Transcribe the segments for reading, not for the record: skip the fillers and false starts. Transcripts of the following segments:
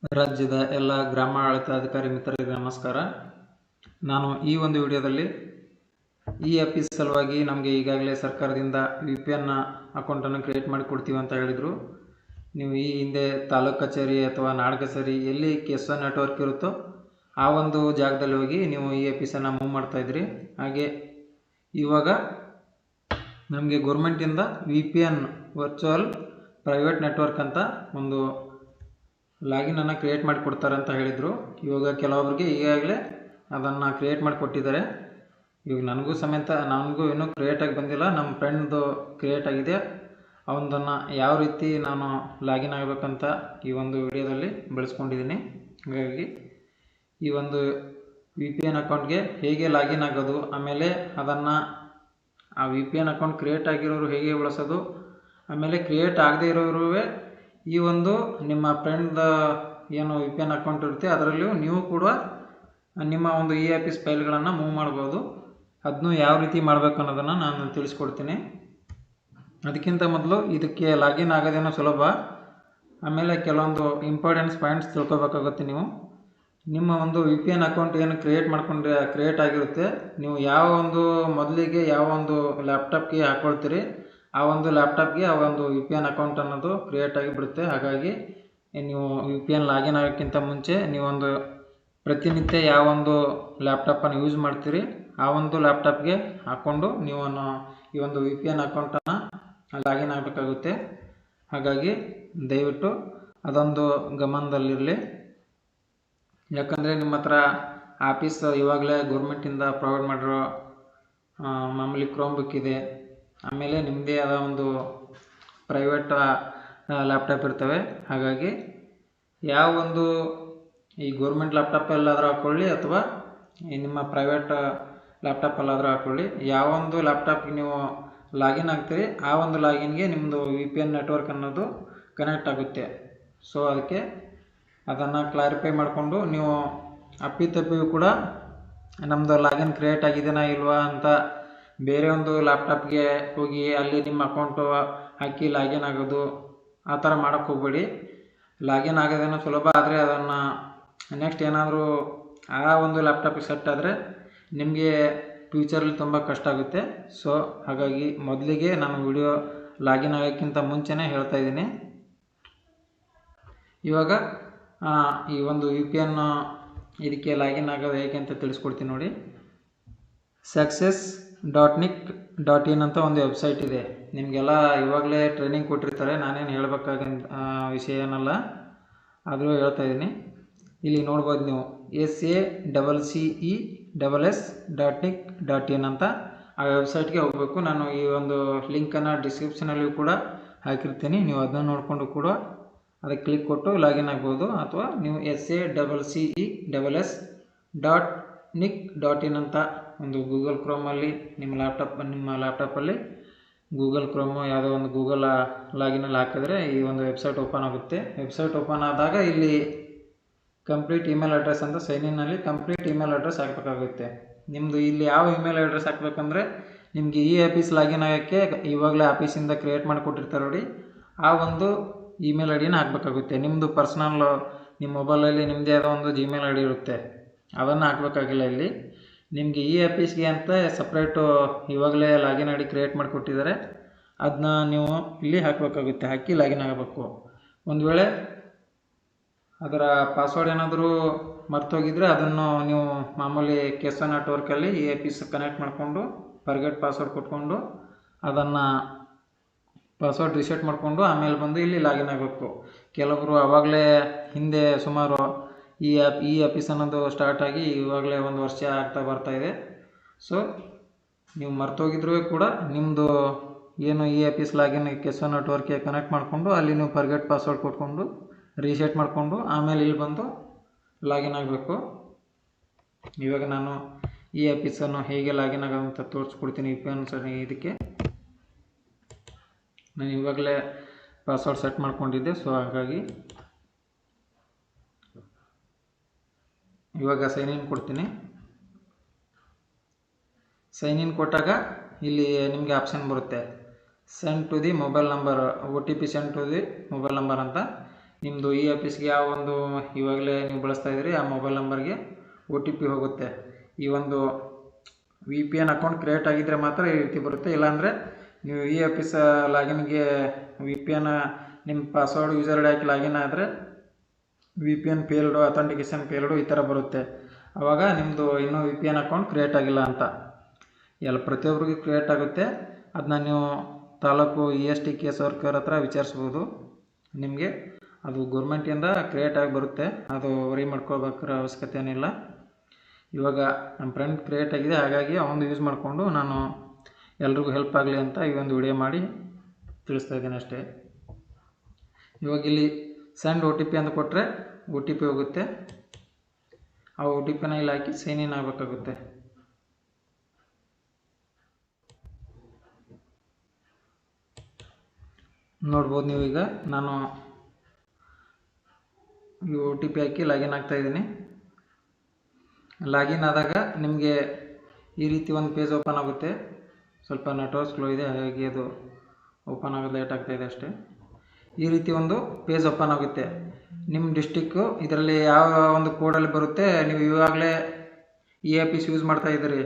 ರಾಜ್ಯದ ಎಲ್ಲ ಗ್ರಾಮಾಡಳಿತಾಧಿಕಾರಿ ಮಿತ್ರರಿಗೆ ನಮಸ್ಕಾರ. ನಾನು ಈ ಒಂದು ವಿಡಿಯೋದಲ್ಲಿ ಆಫೀಸ್ ಸಲುವಾಗಿ ನಮಗೆ ಈಗಾಗಲೇ ಸರ್ಕಾರದಿಂದ VPN ಅಕೌಂಟನ್ನು ಕ್ರಿಯೇಟ್ ಮಾಡಿ ಕೊಡ್ತೀವಿ ಅಂತ ಹೇಳಿದರು. ನೀವು ಈ ಹಿಂದೆ ತಾಲೂಕು ಕಚೇರಿ ಅಥವಾ ನಾಡ ಕಚೇರಿ ಎಲ್ಲಿ KSON ನೆಟ್ವರ್ಕ್ ಇರುತ್ತೋ ಆ ಒಂದು ಜಾಗದಲ್ಲಿ ಹೋಗಿ ನೀವು ಈ ಆಫೀಸನ್ನು ಮೂವ್ ಮಾಡ್ತಾಯಿದ್ರಿ. ಹಾಗೆ ಇವಾಗ ನಮಗೆ ಗೌರ್ಮೆಂಟಿಂದ VPN ವರ್ಚುವಲ್ ಪ್ರೈವೇಟ್ ನೆಟ್ವರ್ಕ್ ಅಂತ ಒಂದು ಲಾಗಿನನ್ನು ಕ್ರಿಯೇಟ್ ಮಾಡಿ ಕೊಡ್ತಾರೆ ಅಂತ ಹೇಳಿದರು. ಇವಾಗ ಕೆಲವೊಬ್ಬರಿಗೆ ಈಗಾಗಲೇ ಅದನ್ನು ಕ್ರಿಯೇಟ್ ಮಾಡಿ ಕೊಟ್ಟಿದ್ದಾರೆ. ಇವಾಗ ನನಗೂ ಇನ್ನೂ ಕ್ರಿಯೇಟಾಗಿ ಬಂದಿಲ್ಲ. ನಮ್ಮ ಫ್ರೆಂಡ್ದು ಕ್ರಿಯೇಟ್ ಆಗಿದೆ. ಅವನದನ್ನು ಯಾವ ರೀತಿ ನಾನು ಲಾಗಿನ್ ಆಗಬೇಕಂತ ಈ ಒಂದು ವಿಡಿಯೋದಲ್ಲಿ ಬೆಳೆಸ್ಕೊಂಡಿದ್ದೀನಿ. ಹಾಗಾಗಿ ಈ ಒಂದು VPN ಅಕೌಂಟ್ಗೆ ಹೇಗೆ ಲಾಗಿನ್ ಆಗೋದು, ಆಮೇಲೆ ಅದನ್ನು ಆ VPN ಅಕೌಂಟ್ ಕ್ರಿಯೇಟ್ ಆಗಿರೋರು ಹೇಗೆ ಬಳಸೋದು, ಆಮೇಲೆ ಕ್ರಿಯೇಟ್ ಆಗದೇ ಇರೋರು ಈ ಒಂದು ನಿಮ್ಮ ಫ್ರೆಂಡ್ ಏನು VPN ಅಕೌಂಟ್ ಇರುತ್ತೆ ಅದರಲ್ಲಿಯೂ ನೀವು ಕೂಡ ನಿಮ್ಮ ಒಂದು ಆಫೀಸ್ ಫೈಲ್ಗಳನ್ನು ಮೂವ್ ಮಾಡ್ಬೋದು. ಅದನ್ನು ಯಾವ ರೀತಿ ಮಾಡಬೇಕು ಅನ್ನೋದನ್ನು ನಾನು ತಿಳಿಸ್ಕೊಡ್ತೀನಿ. ಅದಕ್ಕಿಂತ ಮೊದಲು ಇದಕ್ಕೆ ಲಾಗಿನ್ ಆಗೋದೇನೋ ಸುಲಭ. ಆಮೇಲೆ ಕೆಲವೊಂದು ಇಂಪಾರ್ಟೆನ್ಸ್ ಪಾಯಿಂಟ್ಸ್ ತಿಳ್ಕೊಬೇಕಾಗುತ್ತೆ. ನೀವು ನಿಮ್ಮ ಒಂದು VPN ಅಕೌಂಟ್ ಏನು ಕ್ರಿಯೇಟ್ ಆಗಿರುತ್ತೆ, ನೀವು ಮೊದಲಿಗೆ ಯಾವ ಒಂದು ಲ್ಯಾಪ್ಟಾಪ್ಗೆ ಹಾಕ್ಕೊಳ್ತೀರಿ ಆ ಒಂದು ಲ್ಯಾಪ್ಟಾಪ್ಗೆ ಆ ಒಂದು VPN ಅಕೌಂಟ್ ಅನ್ನೋದು ಕ್ರಿಯೇಟ್ ಆಗಿಬಿಡುತ್ತೆ. ಹಾಗಾಗಿ ನೀವು VPN ಲಾಗಿನ್ ಆಗೋಕ್ಕಿಂತ ಮುಂಚೆ ನೀವೊಂದು ಪ್ರತಿನಿತ್ಯ ಯಾವ ಒಂದು ಲ್ಯಾಪ್ಟಾಪನ್ನು ಯೂಸ್ ಮಾಡ್ತೀರಿ ಆ ಒಂದು ಲ್ಯಾಪ್ಟಾಪ್ಗೆ ಹಾಕ್ಕೊಂಡು ನೀವು ಈ ಒಂದು VPN ಅಕೌಂಟನ್ನು ಲಾಗಿನ್ ಆಗಬೇಕಾಗುತ್ತೆ. ಹಾಗಾಗಿ ದಯವಿಟ್ಟು ಅದೊಂದು ಗಮನದಲ್ಲಿರಲಿ. ಯಾಕಂದರೆ ನಿಮ್ಮ ಹತ್ರ ಆಫೀಸ್ ಇವಾಗಲೇ ಗೌರ್ಮೆಂಟಿಂದ ಪ್ರೊವೈಡ್ ಮಾಡಿರೋ ಮಾಮೂಲಿ ಕ್ರೋಮ್ಬುಕ್ ಇದೆ, ಆಮೇಲೆ ನಿಮ್ಮದೇ ಆದ ಒಂದು ಪ್ರೈವೇಟ್ ಲ್ಯಾಪ್ಟಾಪ್ ಇರ್ತವೆ. ಹಾಗಾಗಿ ಯಾವ ಒಂದು ಈ ಗೌರ್ಮೆಂಟ್ ಲ್ಯಾಪ್ಟಾಪಲ್ಲಾದರೂ ಹಾಕ್ಕೊಳ್ಳಿ ಅಥವಾ ನಿಮ್ಮ ಪ್ರೈವೇಟ್ ಲ್ಯಾಪ್ಟಾಪಲ್ಲಾದರೂ ಹಾಕ್ಕೊಳ್ಳಿ. ಯಾವೊಂದು ಲ್ಯಾಪ್ಟಾಪ್ಗೆ ನೀವು ಲಾಗಿನ್ ಆಗ್ತೀರಿ ಆ ಒಂದು ಲಾಗಿನ್ಗೆ ನಿಮ್ಮದು VPN ನೆಟ್ವರ್ಕ್ ಅನ್ನೋದು ಕನೆಕ್ಟ್ ಆಗುತ್ತೆ. ಸೊ ಅದಕ್ಕೆ ಅದನ್ನು ಕ್ಲಾರಿಫೈ ಮಾಡಿಕೊಂಡು ನೀವು ಅಪ್ಪಿತಪ್ಪಿಯೂ ಕೂಡ ನಮ್ಮದು ಲಾಗಿನ್ ಕ್ರಿಯೇಟ್ ಆಗಿದೆಯಾ ಇಲ್ವಾ ಅಂತ ಬೇರೆ ಒಂದು ಲ್ಯಾಪ್ಟಾಪ್ಗೆ ಹೋಗಿ ಅಲ್ಲಿ ನಿಮ್ಮ ಅಕೌಂಟು ಹಾಕಿ ಲಾಗಿನ್ ಆಗೋದು ಆ ಥರ ಮಾಡೋಕ್ಕೆ ಹೋಗಬೇಡಿ. ಲಾಗಿನ್ ಆಗೋದೇನೋ ಸುಲಭ, ಆದರೆ ಅದನ್ನು ನೆಕ್ಸ್ಟ್ ಏನಾದರೂ ಆ ಒಂದು ಲ್ಯಾಪ್ಟಾಪಿಗೆ ಸೆಟ್ ಆದರೆ ನಿಮಗೆ ಫ್ಯೂಚರಲ್ಲಿ ತುಂಬ ಕಷ್ಟ ಆಗುತ್ತೆ. ಸೊ ಹಾಗಾಗಿ ಮೊದಲಿಗೆ ನಾನು ವಿಡಿಯೋ ಲಾಗಿನ್ ಆಗೋಕ್ಕಿಂತ ಮುಂಚೆನೇ ಹೇಳ್ತಾ ಇದ್ದೀನಿ. ಇವಾಗ ಈ ಒಂದು VPN ಇದಕ್ಕೆ ಲಾಗಿನ್ ಆಗೋದು ಹೇಗೆ ಅಂತ ತಿಳಿಸ್ಕೊಡ್ತೀನಿ ನೋಡಿ. success.nic.in ಅಂತ ಒಂದು ವೆಬ್ಸೈಟ್ ಇದೆ. ನಿಮಗೆಲ್ಲ ಇವಾಗಲೇ ಟ್ರೈನಿಂಗ್ ಕೊಟ್ಟಿರ್ತಾರೆ, ನಾನೇನು ಹೇಳಬೇಕಾಗಂತ ವಿಷಯ ಏನಲ್ಲ, ಆದರೂ ಹೇಳ್ತಾ ಇದ್ದೀನಿ. ಇಲ್ಲಿ ನೋಡ್ಬೋದು ನೀವು SACCESS.nic.in ಅಂತ ಆ ವೆಬ್ಸೈಟ್ಗೆ ಹೋಗಬೇಕು. ನಾನು ಈ ಒಂದು ಲಿಂಕನ್ನು ಡಿಸ್ಕ್ರಿಪ್ಷನಲ್ಲಿಯೂ ಕೂಡ ಹಾಕಿರ್ತೀನಿ. ನೀವು ಅದನ್ನು ನೋಡಿಕೊಂಡು ಕೂಡ ಅದಕ್ಕೆ ಕ್ಲಿಕ್ ಕೊಟ್ಟು ಲಾಗಿನ್ ಆಗ್ಬೋದು. ಅಥವಾ ನೀವು SACCESS.nic.in ಅಂತ ಒಂದು ಗೂಗಲ್ ಕ್ರೋಮಲ್ಲಿ ನಿಮ್ಮ ಲ್ಯಾಪ್ಟಾಪಲ್ಲಿ ಗೂಗಲ್ ಕ್ರೋಮು ಯಾವುದೋ ಒಂದು ಗೂಗಲ್ ಲಾಗಿನಲ್ಲಿ ಹಾಕಿದ್ರೆ ಈ ಒಂದು ವೆಬ್ಸೈಟ್ ಓಪನ್ ಆಗುತ್ತೆ. ವೆಬ್ಸೈಟ್ ಓಪನ್ ಆದಾಗ ಇಲ್ಲಿ ಕಂಪ್ಲೀಟ್ ಇಮೇಲ್ ಅಡ್ರೆಸ್ ಅಂತ ಸೈನಿನಲ್ಲಿ ಕಂಪ್ಲೀಟ್ ಇಮೇಲ್ ಅಡ್ರೆಸ್ ಹಾಕಬೇಕಾಗುತ್ತೆ. ನಿಮ್ಮದು ಇಲ್ಲಿ ಯಾವ ಇಮೇಲ್ ಅಡ್ರೆಸ್ ಹಾಕಬೇಕಂದ್ರೆ ನಿಮಗೆ ಈ ಆಫೀಸ್ ಲಾಗಿನ್ ಆಗೋಕ್ಕೆ ಇವಾಗಲೇ ಆಫೀಸಿಂದ ಕ್ರಿಯೇಟ್ ಮಾಡಿಕೊಟ್ಟಿರ್ತಾರೆ ನೋಡಿ, ಆ ಒಂದು ಇಮೇಲ್ ಐ ಡಿನ ಹಾಕಬೇಕಾಗುತ್ತೆ. ನಿಮ್ಮದು ಪರ್ಸ್ನಲ್ ನಿಮ್ಮ ಮೊಬೈಲಲ್ಲಿ ನಿಮ್ಮದೇ ಆದ ಒಂದು Gmail ID ಇರುತ್ತೆ, ಅದನ್ನು ಹಾಕಬೇಕಾಗಿಲ್ಲ. ಇಲ್ಲಿ ನಿಮಗೆ ಈ ಆಫೀಸ್ಗೆ ಅಂತ ಸಪ್ರೇಟು ಇವಾಗಲೇ ಲಾಗಿನ್ ID ಕ್ರಿಯೇಟ್ ಮಾಡಿಕೊಟ್ಟಿದ್ದಾರೆ, ಅದನ್ನ ನೀವು ಇಲ್ಲಿ ಹಾಕಬೇಕಾಗುತ್ತೆ. ಹಾಕಿ ಲಾಗಿನ್ ಆಗಬೇಕು. ಒಂದು ವೇಳೆ ಅದರ ಪಾಸ್ವರ್ಡ್ ಏನಾದರೂ ಮರ್ತೋಗಿದ್ರೆ ಅದನ್ನು ನೀವು ಮಾಮೂಲಿ KSON ನೆಟ್ವರ್ಕಲ್ಲಿ ಈ ಆಫೀಸ್ ಕನೆಕ್ಟ್ ಮಾಡಿಕೊಂಡು ಫರ್ಗೆಟ್ ಪಾಸ್ವರ್ಡ್ ಕೊಟ್ಕೊಂಡು ಅದನ್ನು ಪಾಸ್ವರ್ಡ್ ರಿಸೆಟ್ ಮಾಡಿಕೊಂಡು ಆಮೇಲೆ ಬಂದು ಇಲ್ಲಿ ಲಾಗಿನ್ ಆಗಬೇಕು. ಕೆಲವೊಬ್ಬರು ಆವಾಗಲೇ ಹಿಂದೆ ಸುಮಾರು ಈ ಆಫೀಸ್ ಅನ್ನೋದು ಸ್ಟಾರ್ಟ್ ಆಗಿ ಇವಾಗಲೇ 1 ವರ್ಷ ಆಗ್ತಾ ಬರ್ತಾಯಿದೆ. ಸೊ ನೀವು ಮರ್ತೋಗಿದ್ರೂ ಕೂಡ ನಿಮ್ಮದು ಏನು ಈ ಆಫೀಸ್ ಲಾಗಿನ್ KSON ನೆಟ್ವರ್ಕ್ಗೆ ಕನೆಕ್ಟ್ ಮಾಡಿಕೊಂಡು ಅಲ್ಲಿ ನೀವು ಫರ್ಗೆಟ್ ಪಾಸ್ವರ್ಡ್ ಕೊಟ್ಕೊಂಡು ರೀಸೆಟ್ ಮಾಡಿಕೊಂಡು ಆಮೇಲೆ ಇಲ್ಲಿ ಬಂದು ಲಾಗಿನ್ ಆಗಬೇಕು. ಇವಾಗ ನಾನು ಈ ಆಫೀಸನ್ನು ಹೇಗೆ ಲಾಗಿನ್ ಆಗೋದಂತ ತೋರಿಸ್ಕೊಡ್ತೀನಿ. VPN ಇದಕ್ಕೆ ನಾನು ಇವಾಗಲೇ ಪಾಸ್ವರ್ಡ್ ಸೆಟ್ ಮಾಡ್ಕೊಂಡಿದ್ದೆ. ಸೊ ಹಾಗಾಗಿ ಇವಾಗ ಸೈನ್ ಇನ್ ಕೊಡ್ತೀನಿ. ಸೈನ್ ಇನ್ ಕೊಟ್ಟಾಗ ಇಲ್ಲಿ ನಿಮಗೆ ಆಪ್ಷನ್ ಬರುತ್ತೆ, send to the mobile number, OTP send to the mobile number ಅಂತ. ನಿಮ್ಮದು ಈ ಆಫೀಸ್ಗೆ ಯಾವ ಒಂದು ಇವಾಗಲೇ ನೀವು ಬಳಸ್ತಾ ಇದ್ದೀರಿ ಆ ಮೊಬೈಲ್ ನಂಬರ್ಗೆ OTP ಹೋಗುತ್ತೆ. ಈ ಒಂದು VPN ಅಕೌಂಟ್ ಕ್ರಿಯೇಟ್ ಆಗಿದ್ದರೆ ಮಾತ್ರ ಈ ರೀತಿ ಬರುತ್ತೆ. ಇಲ್ಲಾಂದರೆ ನೀವು ಈ ಆಫೀಸ್ ಲಾಗಿನ್ಗೆ VPN ನಿಮ್ಮ ಪಾಸ್ವರ್ಡ್ ಯೂಸರ್ ಐಡಿ ಹಾಕಿ ಲಾಗಿನ್ ಆದರೆ VPN ಫೇಲ್ಡು, ಅಥೆಂಟಿಕೇಶನ್ ಫೇಲ್ಡು ಈ ಥರ ಬರುತ್ತೆ. ಆವಾಗ ನಿಮ್ಮದು ಇನ್ನೂ VPN ಅಕೌಂಟ್ ಕ್ರಿಯೇಟ್ ಆಗಿಲ್ಲ ಅಂತ. ಪ್ರತಿಯೊಬ್ಬರಿಗೂ ಕ್ರಿಯೇಟ್ ಆಗುತ್ತೆ. ಅದನ್ನ ನೀವು ತಾಲೂಕು EST ಕೇಸ್ ವರ್ಕರ್ ಹತ್ರ ವಿಚಾರಿಸ್ಬೋದು. ನಿಮಗೆ ಅದು ಗೌರ್ಮೆಂಟಿಂದ ಕ್ರಿಯೇಟ್ ಆಗಿ ಬರುತ್ತೆ. ಅದು ವರಿ ಮಾಡ್ಕೋಬೇಕಾದ್ರೆ ಅವಶ್ಯಕತೆ ಏನಿಲ್ಲ. ಇವಾಗ ನಮ್ಮ ಫ್ರೆಂಡ್ ಕ್ರಿಯೇಟ್ ಆಗಿದೆ, ಹಾಗಾಗಿ ಅವನು ಯೂಸ್ ಮಾಡಿಕೊಂಡು ನಾನು ಎಲ್ರಿಗೂ ಹೆಲ್ಪ್ ಆಗಲಿ ಅಂತ ಈ ಒಂದು ವಿಡಿಯೋ ಮಾಡಿ ತಿಳಿಸ್ತಾ ಇದ್ದೀನಿ ಅಷ್ಟೇ. ಇವಾಗ ಇಲ್ಲಿ ಸೆಂಡ್ OTP ಅಂತ ಕೊಟ್ಟರೆ OTP ಹೋಗುತ್ತೆ. ಆ OTPನ ಇಲ್ಲಿ ಹಾಕಿ ಸೈನ್ ಇನ್ ಆಗಬೇಕಾಗುತ್ತೆ. ನೋಡ್ಬೋದು ನೀವು. ಈಗ ನಾನು ಈ OTP ಹಾಕಿ ಲಾಗಿನ್ ಆಗ್ತಾಯಿದ್ದೀನಿ. ಲಾಗಿನ್ ಆದಾಗ ನಿಮಗೆ ಈ ರೀತಿ ಒಂದು ಪೇಜ್ ಓಪನ್ ಆಗುತ್ತೆ. ಸ್ವಲ್ಪ ನೆಟ್ವರ್ಕ್ ಸ್ಲೋ ಇದೆ, ಹಾಗಾಗಿ ಅದು ಓಪನ್ ಆಗೋದು ಲೇಟ್ ಆಗ್ತಾಯಿದೆ ಅಷ್ಟೇ. ಈ ರೀತಿ ಒಂದು ಪೇಜ್ ಓಪನ್ ಆಗುತ್ತೆ. ನಿಮ್ಮ ಡಿಸ್ಟಿಕ್ಕು ಇದರಲ್ಲಿ ಯಾವ ಒಂದು ಕೋಡಲ್ಲಿ ಬರುತ್ತೆ. ನೀವು ಇವಾಗಲೇ ಈ ಆಫೀಸ್ ಯೂಸ್ ಮಾಡ್ತಾ ಇದ್ದೀರಿ,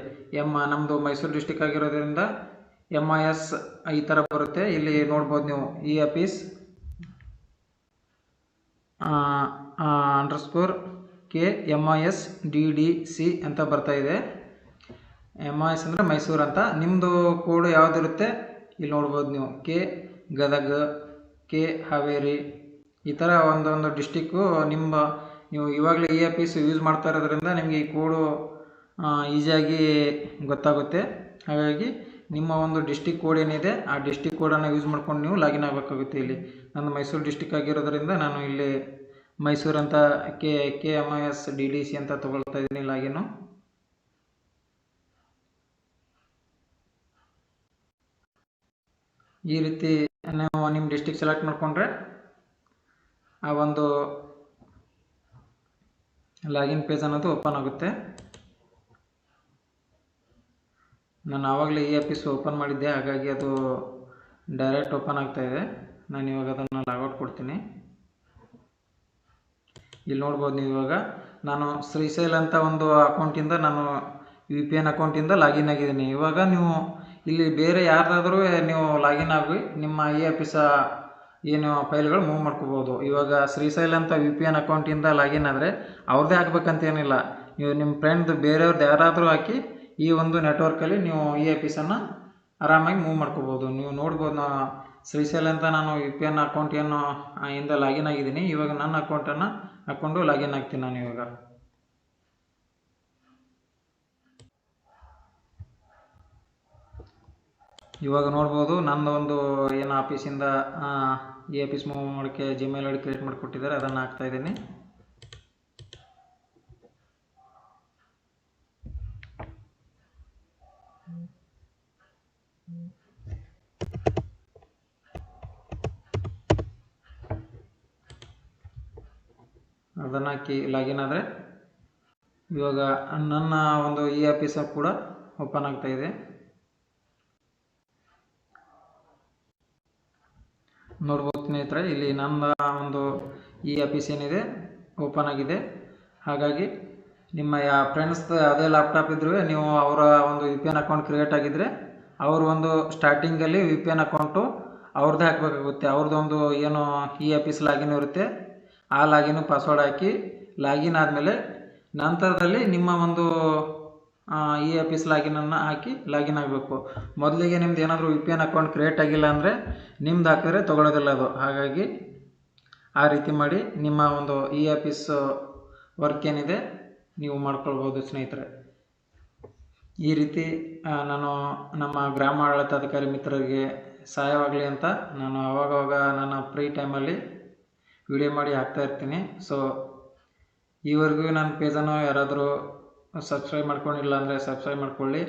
ನಮ್ಮದು ಮೈಸೂರು ಡಿಸ್ಟಿಕ್ ಆಗಿರೋದ್ರಿಂದ MIS ಈ ಥರ ಬರುತ್ತೆ. ಇಲ್ಲಿ ನೋಡ್ಬೋದು ನೀವು ಈ ಆಫೀಸ್ _K MIS DDC ಅಂತ ಬರ್ತಾ ಇದೆ. MIS ಅಂದರೆ ಮೈಸೂರು ಅಂತ. ನಿಮ್ಮದು ಕೋಡ್ ಯಾವುದಿರುತ್ತೆ ಇಲ್ಲಿ ನೋಡ್ಬೋದು ನೀವು. K ಗದಗ, K ಹಾವೇರಿ, ಈ ಥರ ಒಂದೊಂದು ಡಿಸ್ಟಿಕ್ಕು ನೀವು ಇವಾಗಲೇ ಈ ಆಫೀಸ್ ಯೂಸ್ ಮಾಡ್ತಾ ಇರೋದ್ರಿಂದ ನಿಮಗೆ ಈ ಕೋಡು ಈಸಿಯಾಗಿ ಗೊತ್ತಾಗುತ್ತೆ. ಹಾಗಾಗಿ ನಿಮ್ಮ ಒಂದು ಡಿಸ್ಟಿಕ್ ಕೋಡ್ ಏನಿದೆ ಆ ಡಿಸ್ಟಿಕ್ ಕೋಡನ್ನು ಯೂಸ್ ಮಾಡ್ಕೊಂಡು ನೀವು ಲಾಗಿನ್ ಆಗಬೇಕಾಗುತ್ತೆ. ಇಲ್ಲಿ ನಂದು ಮೈಸೂರು ಡಿಸ್ಟಿಕ್ ಆಗಿರೋದ್ರಿಂದ ನಾನು ಇಲ್ಲಿ ಮೈಸೂರು ಅಂತ K MIS DDC ಅಂತ ತೊಗೊಳ್ತಾ ಇದ್ದೀನಿ ಲಾಗಿನ್ನು. ಈ ರೀತಿ ನೀವು ನಿಮ್ಮ ಡಿಸ್ಟಿಕ್ ಸೆಲೆಕ್ಟ್ ಮಾಡಿಕೊಂಡ್ರೆ ಆ ಒಂದು ಲಾಗಿನ್ ಪೇಜ್ ಅನ್ನೋದು ಓಪನ್ ಆಗುತ್ತೆ. ನಾನು ಆವಾಗಲೇ ಈ ಆಫೀಸ್ ಓಪನ್ ಮಾಡಿದ್ದೆ, ಹಾಗಾಗಿ ಅದು ಡೈರೆಕ್ಟ್ ಓಪನ್ ಆಗ್ತಾಯಿದೆ. ನಾನು ಇವಾಗ ಅದನ್ನು ಲಾಗೌಟ್ ಕೊಡ್ತೀನಿ. ಇಲ್ಲಿ ನೋಡ್ಬೋದು ನೀವು. ಇವಾಗ ನಾನು ಶ್ರೀಶೈಲ್ ಅಂತ ಒಂದು ಅಕೌಂಟಿಂದ ನಾನು VPN ಅಕೌಂಟಿಂದ ಲಾಗಿನ್ ಆಗಿದ್ದೀನಿ. ಇವಾಗ ನೀವು ಇಲ್ಲಿ ಬೇರೆ ಯಾರಾದರೂ ನೀವು ಲಾಗಿನ್ ಆಗಿ ನಿಮ್ಮ ಈ ಆಫೀಸ ಏನು ಫೈಲ್ಗಳು ಮೂವ್ ಮಾಡ್ಕೋಬೋದು. ಇವಾಗ ಶ್ರೀಶೈಲ್ ಅಂತ VPN ಅಕೌಂಟಿಂದ ಲಾಗಿನ್ ಆದರೆ ಅವ್ರದ್ದೇ ಹಾಕ್ಬೇಕಂತೇನಿಲ್ಲ. ನೀವು ನಿಮ್ಮ ಫ್ರೆಂಡ್ ಬೇರೆಯವ್ರದ್ದು ಯಾರಾದರೂ ಹಾಕಿ ಈ ಒಂದು ನೆಟ್ವರ್ಕಲ್ಲಿ ನೀವು ಈ ಆಫೀಸನ್ನು ಆರಾಮಾಗಿ ಮೂವ್ ಮಾಡ್ಕೋಬೋದು. ನೀವು ನೋಡ್ಬೋದು, ಶ್ರೀಶೈಲ್ ಅಂತ ನಾನು VPN ಅಕೌಂಟ್ ಇಂದ ಲಾಗಿನ್ ಆಗಿದ್ದೀನಿ. ಇವಾಗ ನನ್ನ ಅಕೌಂಟನ್ನು ಹಾಕ್ಕೊಂಡು ಲಾಗಿನ್ ಆಗ್ತೀನಿ ನಾನು ಇವಾಗ. ಇವಾಗ ನೋಡ್ಬೋದು ನನ್ನ ಒಂದು ಏನು ಆಫೀಸಿಂದ ಈ ಆಫೀಸ್ ಮೂವ್ ಮಾಡೋಕ್ಕೆ Gmail ID ಕ್ರಿಯೇಟ್ ಮಾಡಿಕೊಟ್ಟಿದ್ದಾರೆ, ಅದನ್ನು ಹಾಕ್ತಾಯಿದ್ದೀನಿ. ಅದನ್ನು ಹಾಕಿ ಲಾಗಿನ್ ಆದರೆ ಇವಾಗ ನನ್ನ ಒಂದು ಈ ಆಫೀಸ್ ಕೂಡ ಓಪನ್ ಆಗ್ತಾಯಿದೆ. ನೋಡ್ಬೋದು ಸ್ನೇಹಿತರೆ, ಇಲ್ಲಿ ನನ್ನ ಒಂದು ಈ ಆಫೀಸ್ ಏನಿದೆ ಓಪನ್ ಆಗಿದೆ. ಹಾಗಾಗಿ ನಿಮ್ಮ ಫ್ರೆಂಡ್ಸ್ ಯಾವುದೇ ಲ್ಯಾಪ್ಟಾಪ್ ಇದ್ರೂ ನೀವು ಅವರ ಒಂದು VPN ಅಕೌಂಟ್ ಕ್ರಿಯೇಟ್ ಆಗಿದ್ದರೆ ಅವರು ಒಂದು ಸ್ಟಾರ್ಟಿಂಗಲ್ಲಿ VPN ಅಕೌಂಟು ಅವ್ರದ್ದೇ ಹಾಕಬೇಕಾಗುತ್ತೆ. ಅವ್ರದ್ದೊಂದು ಏನು ಈ ಆಫೀಸ್ ಲಾಗಿನ್ ಇರುತ್ತೆ, ಆ ಲಾಗಿನ್ ಪಾಸ್ವರ್ಡ್ ಹಾಕಿ ಲಾಗಿನ್ ಆದಮೇಲೆ ನಂತರದಲ್ಲಿ ನಿಮ್ಮ ಒಂದು ಈ ಆಫೀಸ್ ಲಾಗಿನನ್ನು ಹಾಕಿ ಲಾಗಿನ್ ಆಗಬೇಕು. ಮೊದಲಿಗೆ ನಿಮ್ದು ಏನಾದರೂ VPN ಅಕೌಂಟ್ ಕ್ರಿಯೇಟ್ ಆಗಿಲ್ಲ ಅಂದರೆ ನಿಮ್ದು ಹಾಕಿದ್ರೆ ತೊಗೊಳೋದಿಲ್ಲ ಅದು. ಹಾಗಾಗಿ ಆ ರೀತಿ ಮಾಡಿ ನಿಮ್ಮ ಒಂದು ಈ ಆಫೀಸ್ ವರ್ಕ್ ಏನಿದೆ ನೀವು ಮಾಡ್ಕೊಳ್ಬೋದು ಸ್ನೇಹಿತರೆ. ಈ ರೀತಿ ನಾನು ನಮ್ಮ ಗ್ರಾಮ ಆಡಳಿತಾಧಿಕಾರಿ ಮಿತ್ರರಿಗೆ ಸಹಾಯವಾಗಲಿ ಅಂತ ನಾನು ಆವಾಗವಾಗ ನನ್ನ ಫ್ರೀ ಟೈಮಲ್ಲಿ ವಿಡಿಯೋ ಮಾಡಿ ಹಾಕ್ತಾ ಇರ್ತೀನಿ. ಸೊ ಈವರೆಗೂ ನನ್ನ ಪೇಜನ್ನು ಯಾರಾದರೂ ಸಬ್ಸ್ಕ್ರೈಬ್ ಮಾಡ್ಕೊಂಡಿಲ್ಲ ಅಂದರೆ ಸಬ್ಸ್ಕ್ರೈಬ್ ಮಾಡ್ಕೊಳ್ಳಿ.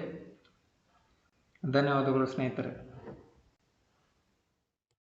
ಧನ್ಯವಾದಗಳು ಸ್ನೇಹಿತರೆ.